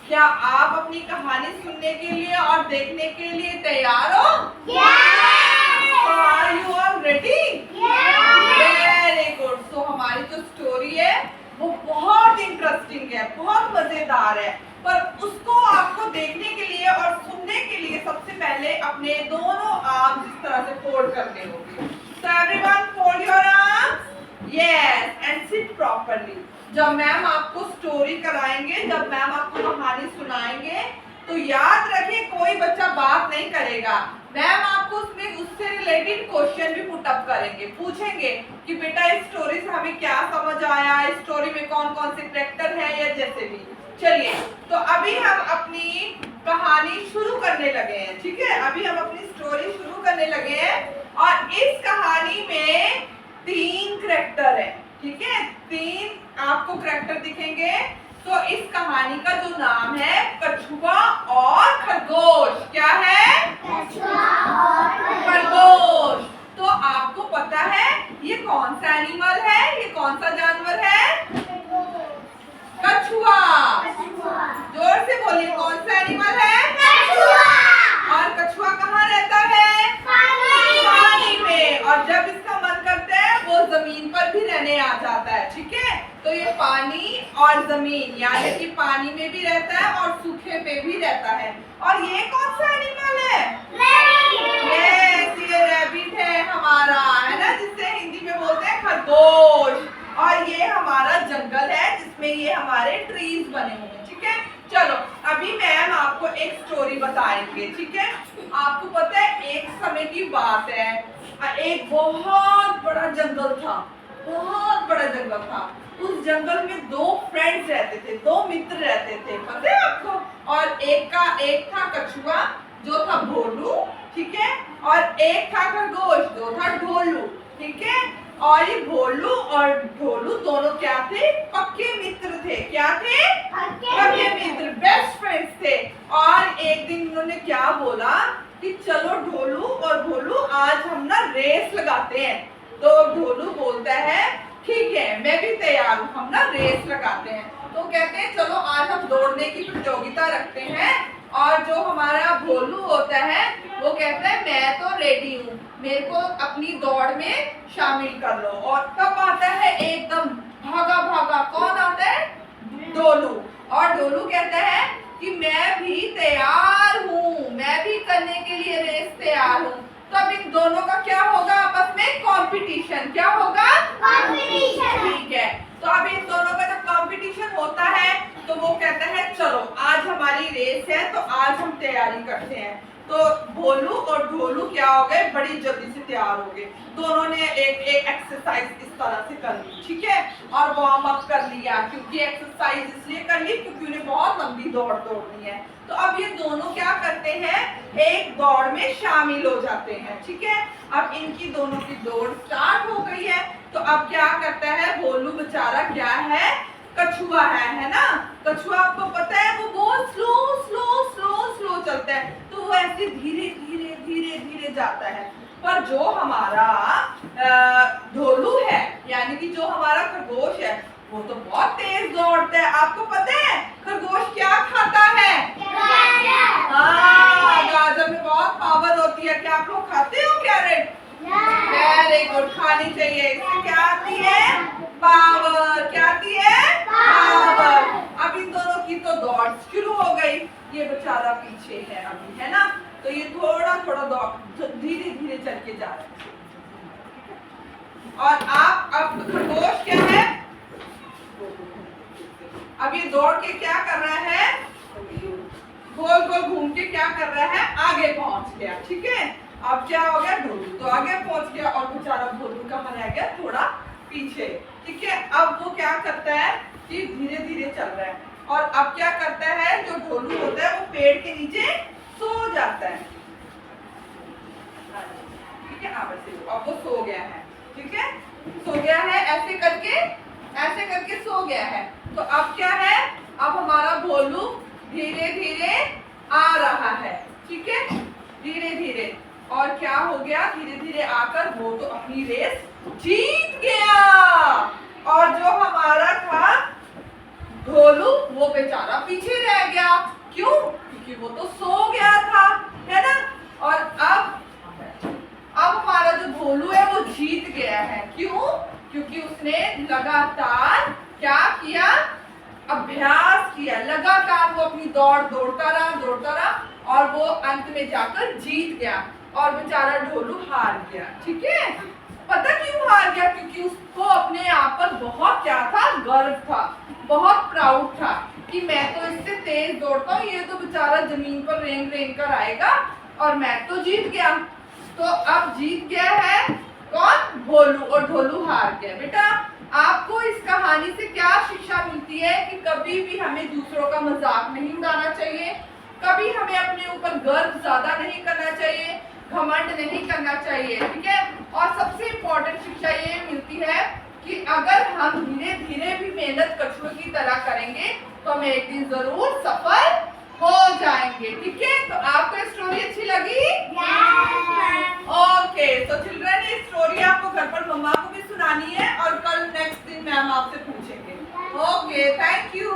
क्या आप अपनी कहानी सुनने के लिए और देखने के लिए तैयार हो? Are you all ready? Very good. So हमारी जो स्टोरी है वो बहुत इंटरेस्टिंग है, बहुत मजेदार है, पर उसको आपको देखने के लिए और सुनने के लिए सबसे पहले अपने दोनों आर्म इस तरह से फोल्ड करने होंगे। So everyone fold your arms. Yes, and sit properly. जब मैम आपको स्टोरी कराएंगे, जब मैम आपको कहानी सुनाएंगे, तो याद रखें कोई बच्चा बात नहीं करेगा। मैम आपको उसमें उससे रिलेटेड क्वेश्चन भी पुट अप करेंगे, पूछेंगे कि बेटा इस स्टोरी से हमें क्या समझ आया, इस स्टोरी में कौन कौन से कैरेक्टर है या जैसे भी। चलिए, तो अभी हम अपनी कहानी शुरू करने लगे हैं, ठीक है? अभी हम अपनी स्टोरी शुरू करने लगे हैं और इस कहानी में 3 कैरेक्टर है, ठीक है? 3 आपको कैरेक्टर दिखेंगे। तो इस कहानी का जो नाम है कछुआ और खरगोश। क्या है? कछुआ और खरगोश। तो आपको पता है ये कौन सा एनिमल है, ये कौन सा जानवर है? कछुआ। जोर से बोलिए, कौन सा एनिमल है? कछुआ। और कछुआ कहाँ रहता है? पानी में। और जब इसका मन करता है वो जमीन पर भी रहने आ जाता है, ठीक है? तो ये पानी और जमीन यानी कि पानी में भी रहता है और सूखे पे भी रहता है। और ये कौन सा एनिमल है? यस, ये रैबिट है हमारा, है ना, जिसे हिंदी में बोलते हैं खरगोश। और ये हमारा जंगल है जिसमें ये हमारे ट्रीज बने हुए हैं, ठीक है? चलो, अभी मैम आपको एक स्टोरी बताएंगे, ठीक है? आपको पता है एक समय की बात है, एक बहुत बड़ा जंगल था, बहुत बड़ा जंगल था। उस जंगल में 2 फ्रेंड्स रहते थे, 2 मित्र रहते थे, पता है आपको? और एक था कछुआ जो था भोलू, ठीक है? और एक था खरगोश जो था ढोलू, ठीक है? और ये भोलू और ढोलू दोनों क्या थे? पक्के मित्र थे। क्या थे? पक्के मित्र, बेस्ट फ्रेंड्स थे। और एक दिन उन्होंने क्या बोला कि चलो ढोलू और भोलू आज हम ना रेस लगाते हैं। तो ढोलू बोलता है ठीक है मैं भी तैयार हूँ, हम ना रेस लगाते हैं। तो कहते हैं चलो आज हम दौड़ने की प्रतियोगिता रखते हैं। और जो हमारा भोलू होता है वो कहता है मैं तो रेडी हूँ, मेरे को अपनी दौड़ में शामिल कर लो। और तब आता है एकदम भागा भागा, कौन आता है? ढोलू। और ढोलू कहता है कि मैं भी तैयार हूँ, मैं भी करने के लिए रेस तैयार हूँ। तब इन दोनों का क्या होगा? आपस में कंपटीशन। क्या होगा? कंपटीशन। ठीक है, तो अब इन दोनों का जब कंपटीशन होता है तो वो कहता है चलो आज हमारी रेस है तो आज हम तैयारी करते हैं। तो भोलू और ढोलू क्या हो गए? बड़ी जल्दी से तैयार हो गए। दोनों ने एक एक्सरसाइज इस तरह से कर ली, ठीक है? और वार्म अप कर लिया, क्योंकि एक्सरसाइज इसलिए कर ली क्योंकि उन्हें बहुत लंबी दौड़ दौड़नी है। तो अब ये दोनों क्या करते हैं? एक दौड़ में शामिल हो जाते हैं, ठीक है? अब इनकी दोनों की दौड़ स्टार्ट हो गई है। तो अब क्या करता है भोलू बेचारा? क्या है? कछुआ है ना? कछुआ आपको पता है वो बहुत स्लो स्लो स्लो स्लो चलता है, तो वो ऐसे धीरे धीरे धीरे धीरे जाता है। पर जो हमारा ढोलू है यानी कि जो हमारा खरगोश है वो तो बहुत तेज दौड़ता है। आपको पता है खरगोश क्या खाता है? हाँ, गाजर में बहुत पावर होती है। क्या आप लोग खाते हो कैरेट? वेरी गुड, खानी चाहिए, इससे क्या आती है? पावर। क्या आती है? पावर। अब इन दोनों की तो दौड़ शुरू हो गई। ये बेचारा पीछे है अभी, है ना? तो ये थोड़ा थोड़ा दौड़ धीरे धीरे चल के जा रहा है। और आप अब खरगोश क्या है? अब ये दौड़ के क्या कर रहा है? गोल गोल घूम के क्या कर रहा है? आगे पहुंच गया, ठीक है? अब क्या हो गया? ढोलू तो आगे पहुंच गया और बेचारा भोलू कहाँ रह गया? थोड़ा पीछे, ठीक है? अब वो क्या करता है कि धीरे धीरे चल रहा है। और अब क्या करता है? जो ढोलू होता है वो पेड़ के नीचे सो जाता है, ठीक है? अब वो सो गया है, ठीक है? सो गया है, ऐसे करके सो गया है। तो अब क्या है? अब हमारा भोलू धीरे धीरे आ रहा है, ठीक है? धीरे धीरे। और क्या हो गया? धीरे धीरे आकर वो तो अपनी रेस जीत गया। और जो हमारा था ढोलू वो बेचारा पीछे रह गया। दौड़ता रहा और वो अंत में जाकर जीत गया और बेचारा ढोलू हार गया। ठीक है, पता क्यों हार गया? क्योंकि उसको अपने आप पर बहुत क्या था, गर्व था, बहुत प्राउड था कि मैं तो इससे तेज दौड़ता हूँ, ये तो बेचारा जमीन पर रेंग रेंग कर आएगा और मैं तो जीत गया। तो अब जीत गया है कौन? भोलू, और ढोलू हार गया। बेटा आपको इस कहानी से क्या शिक्षा मिलती है कि कभी भी हमें दूसरों का मजाक नहीं उड़ाना चाहिए, कभी हमें अपने ऊपर गर्व ज्यादा नहीं करना चाहिए, घमंड नहीं करना चाहिए। ठीक है, और सबसे इम्पोर्टेंट शिक्षा ये मिलती है कि अगर हम धीरे धीरे भी मेहनत कछुए की तरह करेंगे तो हम एक दिन जरूर सफल हो जाएंगे। ठीक है, तो आपको स्टोरी अच्छी लगी? ओके, तो चिल्ड्रन ये स्टोरी आपको घर पर मम्मा को भी सुनानी है और कल नेक्स्ट दिन मैम आपसे पूछेंगे। Okay, thank you.